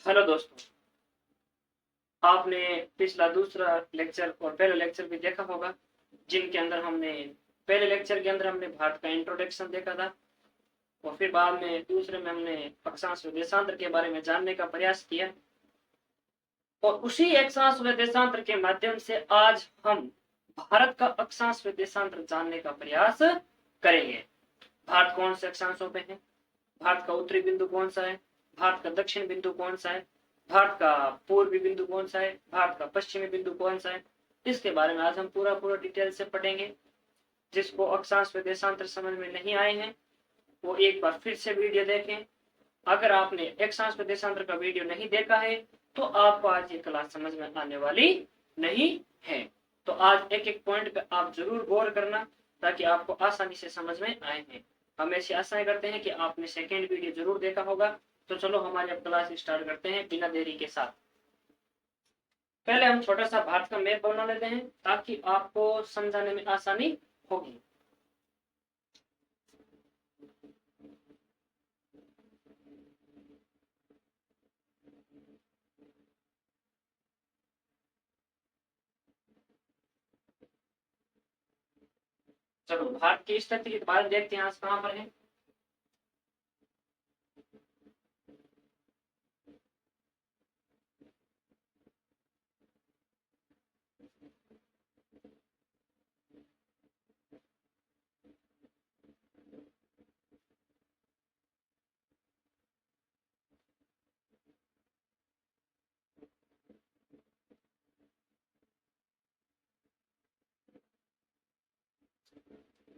Hello दोस्तों, आपने पिछला दूसरा लेक्चर और पहला लेक्चर भी देखा होगा, जिनके अंदर हमने पहले लेक्चर के अंदर हमने भारत का इंट्रोडक्शन देखा था और फिर बाद में दूसरे में हमने अक्षांश व देशांतर के बारे में जानने का प्रयास किया। और उसी अक्षांश व देशांतर के माध्यम से आज हम भारत का अक्षांश व देशांतर जानने का प्रयास करेंगे। भारत कौन से अक्षांशों पे है, भारत का उत्तरी बिंदु कौन सा है, भारत का दक्षिण बिंदु कौन सा है, भारत का पूर्वी बिंदु कौन सा है, भारत का पश्चिमी बिंदु कौन सा है, इसके बारे में आज हम पूरा पूरा डिटेल से पढ़ेंगे। जिसको अक्षांश व देशांतर समझ में नहीं आए हैं वो एक बार फिर से वीडियो देखें। अगर आपने अक्षांश व देशांतर का वीडियो नहीं देखा है तो आपको आज ये क्लास समझ में आने वाली नहीं है। तो आज एक एक पॉइंट पे आप जरूर गौर करना ताकि आपको आसानी से समझ में आए हैं। हम ऐसी आशा करते हैं कि आपने सेकेंड वीडियो जरूर देखा होगा। तो चलो हमारी अब क्लास स्टार्ट करते हैं बिना देरी के साथ। पहले हम छोटा सा भारत का मैप बना लेते हैं ताकि आपको समझाने में आसानी होगी। चलो भारत की स्थिति के बारे में देखते हैं आज कहां पर है।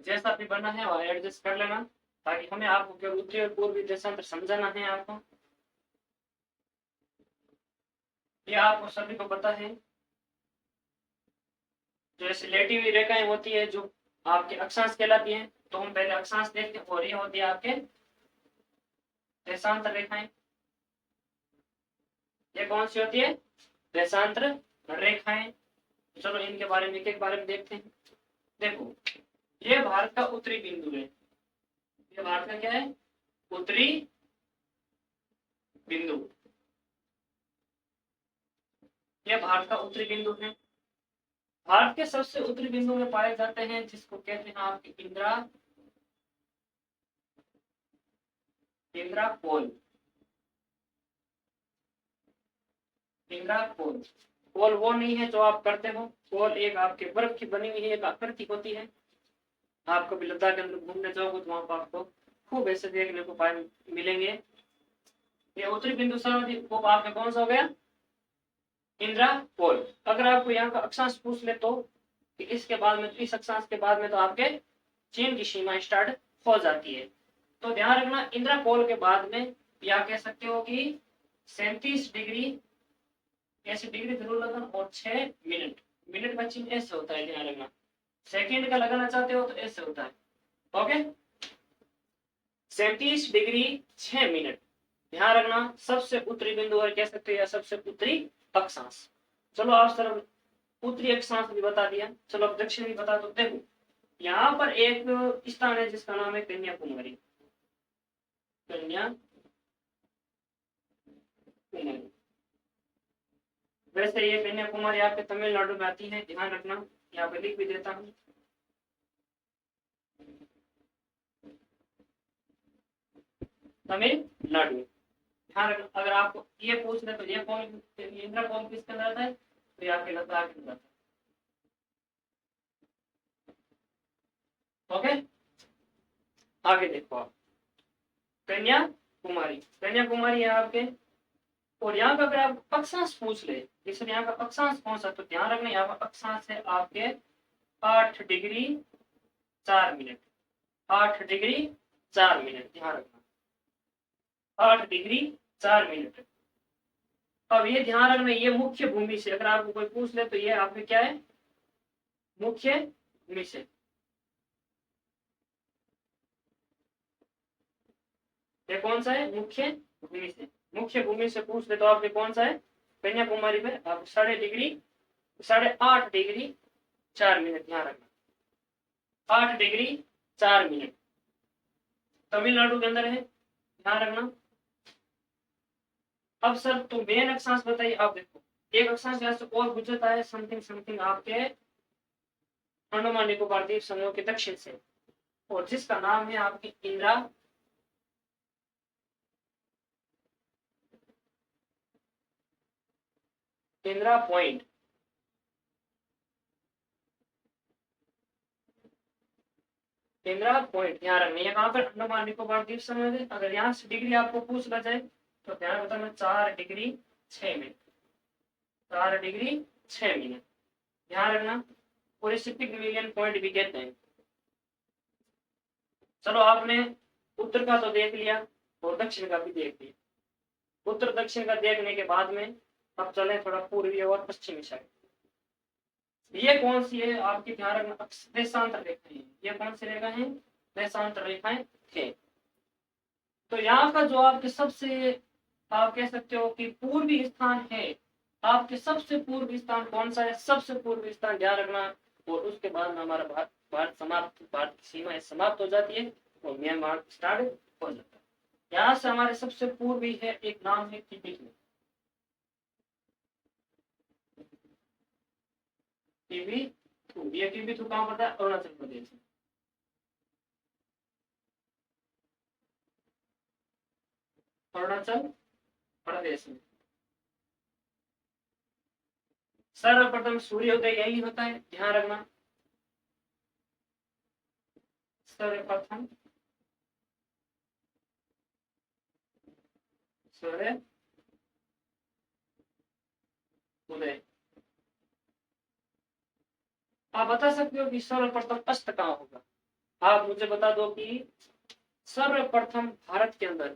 जैसा भी बना है वो एडजस्ट कर लेना ताकि हमें आपको केवल उत्तरी और पूर्वी देशांतर समझाना है। आपको ये आपको सभी को पता है। जैसे लेटी हुई रेखाएं होती है जो आपके अक्षांश कहलाती हैं, तो हम पहले अक्षांश देखते हैं और ये होती है आपके देशांतर रेखाएं। ये कौन सी होती है? देशांतर रेखाएं। चलो इनके बारे में एक बारे में देखते हैं। देखो, ये भारत का उत्तरी बिंदु है। ये भारत का क्या है? उत्तरी बिंदु। ये भारत का उत्तरी बिंदु है। भारत के सबसे उत्तरी बिंदु में पाए जाते हैं जिसको कहते हैं आपके इंदिरा पोल। इंदिरा पोल पोल वो नहीं है जो आप करते हो। पोल एक आपके बर्फ की बनी हुई है एक आकृति होती है। आप कभी लद्दाख के अंदर घूमने जाओगे तो वहां पर आपको खूब ऐसे देखने को पाए मिलेंगे। ये उत्तरी बिंदु सर्वाधिक वो आपका कौन सा हो गया? इंदिरा पोल। अगर आपको यहाँ का अक्षांश पूछ ले तो इसके बाद में इस अक्षांश के बाद में तो आपके चीन की सीमा स्टार्ट हो जाती है। तो ध्यान रखना, इंदिरा पोल के बाद में या कह सकते हो कि 37 डिग्री ऐसे डिग्री जरूर लगाना और 6 मिनट। मिनट का चिन्ह ऐसे होता है, ध्यान रखना। सेकेंड का लगाना चाहते हो तो ऐसे होता है। Okay, 37 degree 6 minute. ध्यान रखना, सबसे उत्तरी बिंदु और कह सकते हैं सबसे उत्तरी अक्षांश। चलो आप सर उत्तरी अक्षांश भी बता दिया, चलो अब दक्षिण भी बता दो। देखो, यहाँ पर एक स्थान है जिसका नाम है कन्याकुमारी। कन्याकुमारी वैसे ये कन्याकुमारी आपके तमिलनाडु में आती है, ध्यान रखना। यहाँ पे लिख भी देता हूँ। तमिलनाडु। ध्यान रखना, अगर आपको ये पूछ रहे तो ये कौन इंदिरा कौन किसके अंदर आता है तो ये आपके लद्दाख के अंदर आता है। ओके, आगे देखो आप कन्याकुमारी। कन्याकुमारी है आपके। और यहाँ का अगर आप अक्षांश पूछ ले, जैसे यहाँ का अक्षांश कौन सा, तो ध्यान रखना यहाँ का अक्षांश है आपके 8 डिग्री 4 मिनट। 8 डिग्री 4 मिनट, ध्यान रखना 8 डिग्री 4 मिनट। अब ये ध्यान रखना, ये मुख्य भूमि से अगर आपको कोई पूछ ले तो ये आपके क्या है? मुख्य भूमि से। ये कौन सा है? मुख्य भूमि से। मुख्य भूमि से पूछ ले तो आपके कौन सा है? कन्याकुमारी में आप 8.5 डिग्री 4 मिनट, ध्यान रखना 8 डिग्री 4 मिनट तमिलनाडु के अंदर है, ध्यान रखना। अब सर तो मेन अक्षांश बताइए। आप देखो एक अक्षांश यहाँ से और गुजरता है समथिंग समथिंग आपके अंडमान निकोबार द्वीप समूह के दक्षिण से, और जिसका नाम है आपकी इंदिरा पॉइंट। इंदिरा पॉइंट यहाँ रखना, ये कहाँ पर अंडमान निकोबार द्वीप समूह है। अगर यहाँ से डिग्री आपको पूछ ला जाए तो ध्यान बताना 4 डिग्री 6 मिनट, 4 डिग्री 6 मिनट ध्यान रखना। और इसे पिग्मेलियन पॉइंट भी कहते हैं। चलो आपने उत्तर का तो देख लिया और दक्षिण का भी देख लिया। उत्तर दक्षिण का देखने के बाद में अब चले थोड़ा पूर्वी और पश्चिमी साइड। ये कौन सी है आपकी ध्यान रखना, देशांतर रेखाएं। ये कौन सी रेखा है, देशांतर रेखाएं है। तो यहाँ का जो आपके सबसे आप कह सकते हो कि पूर्वी स्थान है, आपके सबसे पूर्वी स्थान कौन सा है, सबसे पूर्वी स्थान ध्यान रखना। और उसके बाद में हमारा भारत समाप्त, भारत की सीमाएं समाप्त हो जाती है और म्यांमार स्टार्ट हो जाता है। यहाँ से हमारे सबसे पूर्वी है, एक नाम है किबिथु। किबिथु, ये किबिथु कहाँ पड़ता है, अरुणाचल प्रदेश में। अरुणाचल प्रदेश में सर्वप्रथम सूर्योदय यही होता है, ध्यान रखना। सर्वप्रथम सूर्य उदय। आप बता सकते हो कि सर्वप्रथम अस्त कहाँ होगा। आप मुझे बता दो कि सर्वप्रथम भारत के अंदर,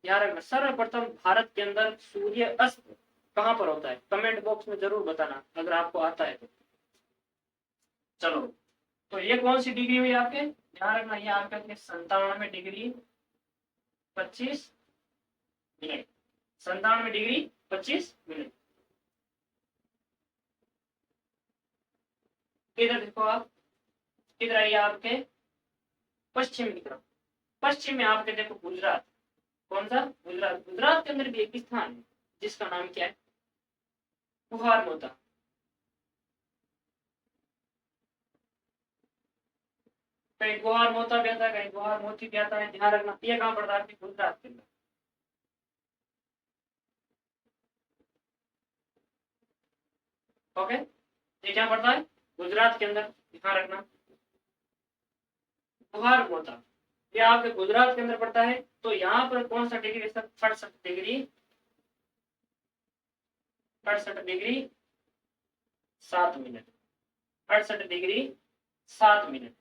ध्यान रखना, सर्वप्रथम भारत के अंदर सूर्य अस्त कहाँ पर होता है, कमेंट बॉक्स में जरूर बताना अगर आपको आता है तो। चलो तो ये कौन सी डिग्री हुई आपके, ध्यान रखना, ये आपके 97 डिग्री 25 मिनट, 97 डिग्री 25 मिनट। इधर देखो आप, इधर आइए आपके पश्चिम की तरफ। पश्चिम में आपके देखो गुजरात, कौन सा, गुजरात। गुजरात के अंदर भी एक स्थान है जिसका नाम क्या है, कुहार मोता। कहीं गुहार मोता भी आता है, कहीं गुहार मोती भी आता है, ध्यान रखना। ये कहाँ पड़ता है, गुजरात के अंदर। ओके, ये क्या पड़ता है, गुजरात के अंदर, ध्यान रखना। गुहार मोता ये आपके गुजरात के अंदर पड़ता है। तो यहाँ पर कौन सा degree, 68 degree 7 minute, 68 degree 7 minute.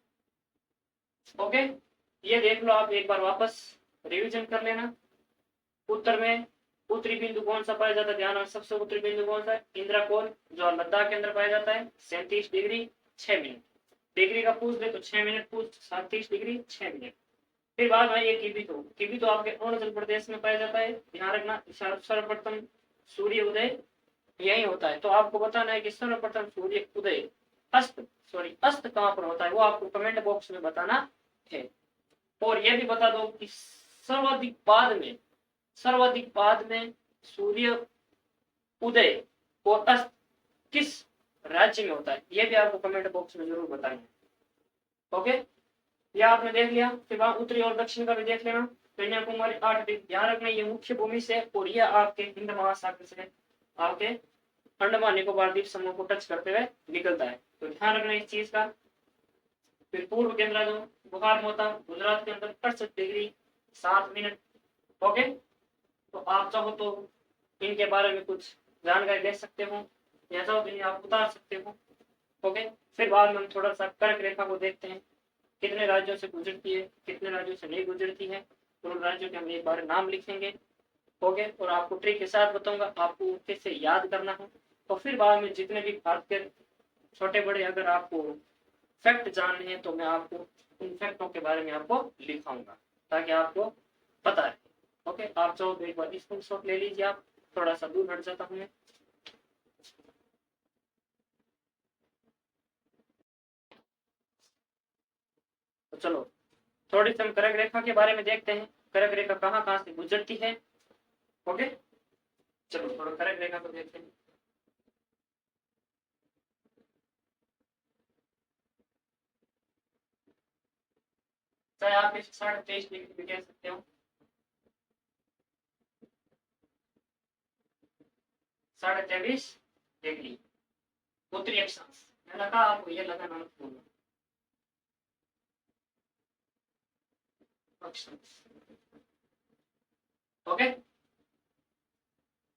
Okay, ये देख लो आप एक बार वापस रिवीजन कर लेना। उत्तर में उत्तरी बिंदु कौन सा पाया जाता है, ध्यान रखना, सबसे उत्तरी बिंदु कौन सा है, इंदिरा कोल, जो लद्दाख के अंदर पाया जाता है, 37 डिग्री 6 मिनट। डिग्री का पूछ दे तो 6 मिनट पूछ, 37 डिग्री 6 मिनट। फिर बात आई है किबिथु। किबिथु आपके अरुणाचल प्रदेश में पाया जाता है, ध्यान रखना। सर्वप्रथम सूर्य उदय यही होता है। तो आपको बताना है कि सर्वप्रथम सूर्य उदय अस्त, सॉरी अस्त कहाँ पर होता है, वो आपको कमेंट बॉक्स में बताना है। और ये भी बता दो कि सर्वाधिक बाद में सूर्य उदय और अस्त किस राज्य में होता है, ये भी आपको कमेंट बॉक्स में जरूर बताना है। ओके, यह आपने देख लिया। फिर वहां उत्तरी और दक्षिण का भी देख लेना। कन्याकुमारी 8 डिग्री, ध्यान रखना ये मुख्य भूमि से और यह आपके हिंद महासागर से आपके अंडमान निकोबार द्वीप समूह को टच करते हुए निकलता है, तो ध्यान रखना इस चीज का। फिर पूर्व केंद्र जो बुखार मोता गुजरात के अंदर 68 डिग्री 7 मिनट। ओके, तो आप चाहो तो इनके बारे में कुछ जानकारी ले सकते हो या चाहो तो इन्हें आप उतार सकते हो। ओके, फिर बाद में हम थोड़ा सा कर्क रेखा को देखते हैं, कितने राज्यों से गुजरती है, कितने राज्यों से नहीं गुजरती है। उन राज्यों के हम एक बार नाम लिखेंगे। ओके, और आपको ट्रिक के साथ बताऊंगा आपको कैसे याद करना है। तो फिर बाद में जितने भी भारत के छोटे बड़े अगर आपको फैक्ट जानने हैं तो मैं आपको उन फैक्टों के बारे में आपको लिखाऊंगा ताकि आपको पता है। ओके, आप चाहो तो एक बार स्क्रीनशॉट ले लीजिए। आप थोड़ा सा दूर हट जाता हूँ मैं। तो चलो थोड़ी सी हम कर्क रेखा के बारे में देखते हैं, कर्क रेखा कहाँ कहाँ से गुजरती है। ओके, चलो थोड़ा करेक्ट रेखा को देखते हैं। चाहे आप इसे 23.5 भी कह सकते हो, 23.5 डिग्री उत्तरी अक्षांश। मैंने कहा आपको ये लगाना मत भूलना, अक्षांश। ओके,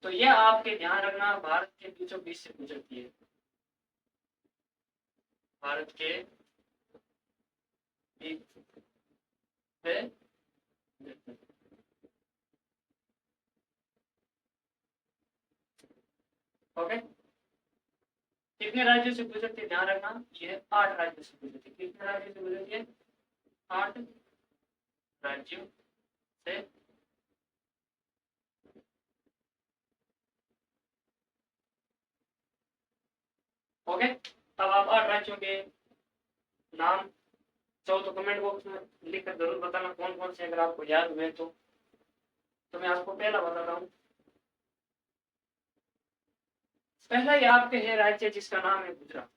तो यह आपके ध्यान रखना भारत के बीचों बीच से गुजरती है, भारत के बीच से। ओके, कितने राज्यों से गुजरती है ध्यान रखना, ये 8 राज्यों से गुजरती है। कितने राज्यों से गुजरती है? 8 राज्यों से। ओके, अब आप 8 राज्यों के नाम चाहो तो कमेंट बॉक्स में लिखकर जरूर बताना कौन कौन से, अगर आपको याद हुए तो मैं आपको पहला बता रहा हूँ। पहला ही आपके है राज्य जिसका नाम है गुजरात।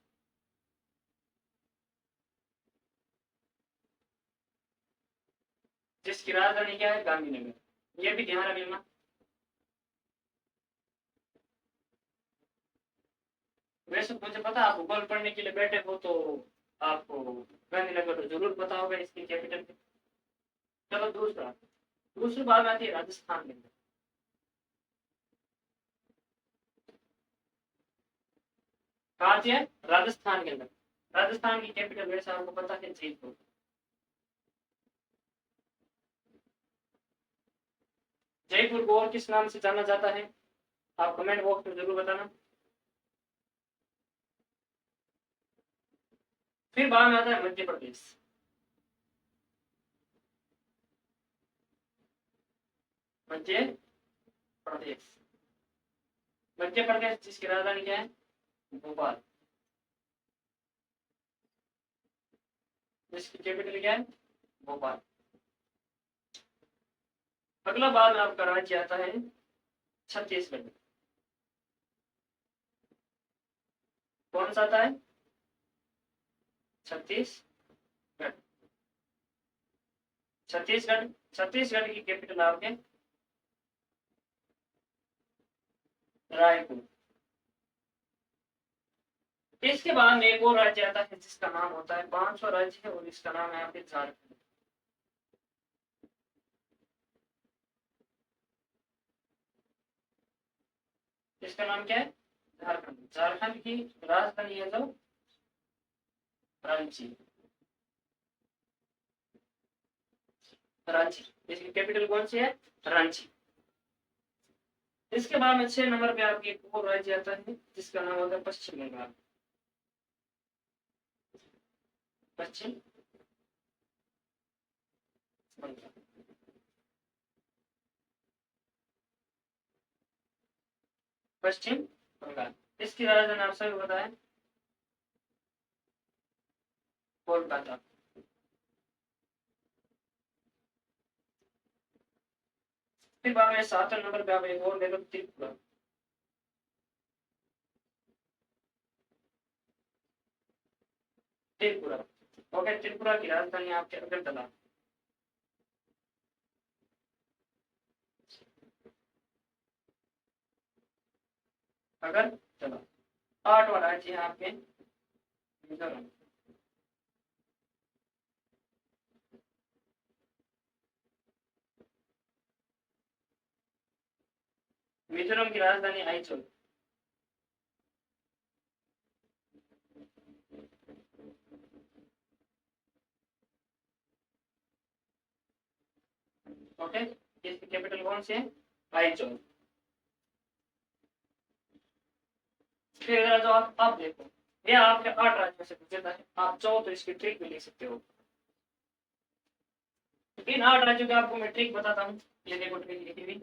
जिसकी राजधानी क्या है? गांधीनगर। ये भी ध्यान रख लेना। वैसे मुझे पता आप भूगोल पढ़ने के लिए बैठे हो तो आपको गांधीनगर तो जरूर पता होगा, इसकी कैपिटल। चलो दूसरा, दूसरी बात आती है राजस्थान के अंदर। कहा है? राजस्थान के अंदर। राजस्थान की कैपिटल वैसे आपको पता है जयपुर। जयपुर को और किस नाम से जाना जाता है? आप कमेंट बॉक्स में जरूर बताना। फिर बाद में आता है मध्य प्रदेश। मध्य प्रदेश, मध्य प्रदेश जिसकी राजधानी क्या है? भोपाल। जिसकी कैपिटल क्या है? भोपाल। अगला बार आपका राज्य आता है छत्तीसगढ़। कौन सा आता है? छत्तीसगढ़। छत्तीसगढ़, छत्तीसगढ़ की कैपिटल आपके रायपुर। इसके बाद में एक और राज्य आता है जिसका नाम होता है 500 राज्य है, और इसका नाम है आपके झारखंड। इसका नाम क्या है? झारखंड। झारखंड की राजधानी है जो रांची। रांची, इसकी कैपिटल कौन सी है? रांची। इसके बाद में 6 नंबर पे आपकी एक और राज्य आता है जिसका नाम होता है पश्चिम बंगाल। पश्चिम बंगाल। पश्चिम बंगाल, इसकी राजधानी आप सभी बताएं। कोलकाता। फिर बाद में 7 नंबर पे आप एक और ले लो, त्रिपुरा। त्रिपुरा। ओके, त्रिपुरा की राजधानी आपके अगरतला। अगरतला। 8वां राज्य है आपके मिजोरम। मिजोरम की राजधानी आइजोल। ओके, इसकी कैपिटल कौन सी है? आइजोल। फिर अगर जो आप देखो, ये आपके 8 राज्यों से गुजरता है। आप चाहो तो इसकी ट्रिक भी ले सकते हो। इन 8 राज्यों के आपको मैं ट्रिक बताता हूँ। ये देखो ट्रिक लिखी हुई,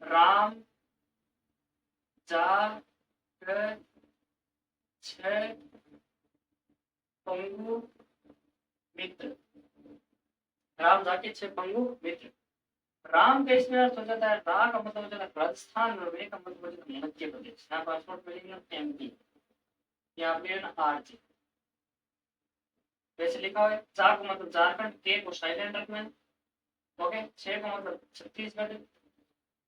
राम जा कर छह पंगु मित्र। राम जाके 6 पंगु मित्र। राम का इसमें अर्थ हो जाता है, रा का मतलब हो जाता है राजस्थान और वे का मतलब हो जाता है मध्य प्रदेश। यहाँ पासपोर्ट में लिखना MP, यहाँ पे ना RJ। वैसे लिखा हुआ है जा को मतलब झारखंड, के को साइलेंट रखना है। ओके, छह को मतलब छत्तीसगढ़,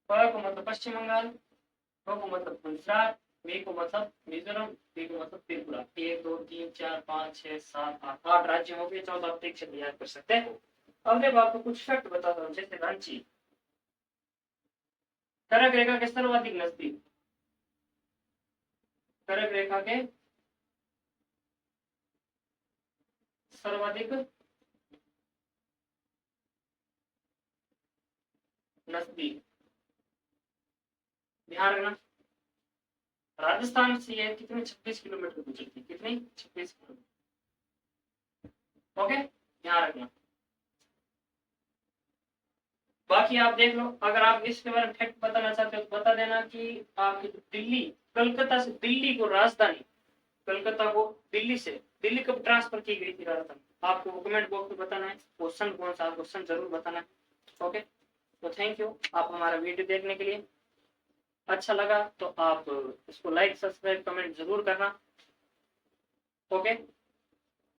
प को मतलब पश्चिम बंगाल, क को मतलब गुजरात, वे को मतलब मिजोरम, पी को मतलब त्रिपुरा। 1 2 3 4 5 6 7 8 8 राज्य हो गए। 14 आप देख से याद कर सकते हैं। अब जब आपको कुछ फैक्ट बताता हूँ, जैसे रांची कर्क रेखा के सर्वाधिक नजदीक, कर्क रेखा के सर्वाधिक नजदीक, ध्यान रखना। राजस्थान से ये कितने 26 किलोमीटर गुजरती, कितनी 26 किलोमीटर। ओके, ध्यान रखना। बाकी आप देख लो, अगर आप इसके बारे में फैक्ट बताना चाहते हो तो बता देना कि आपकी दिल्ली, कलकत्ता से दिल्ली को राजधानी, कलकत्ता को दिल्ली से, दिल्ली कब ट्रांसफर की गई थी राजधानी, आपको कमेंट बॉक्स में बताना है। क्वेश्चन कौन सा, क्वेश्चन जरूर बताना है। ओके, तो थैंक यू आप हमारा वीडियो देखने के लिए। अच्छा लगा तो आप इसको लाइक सब्सक्राइब कमेंट जरूर करना। ओके।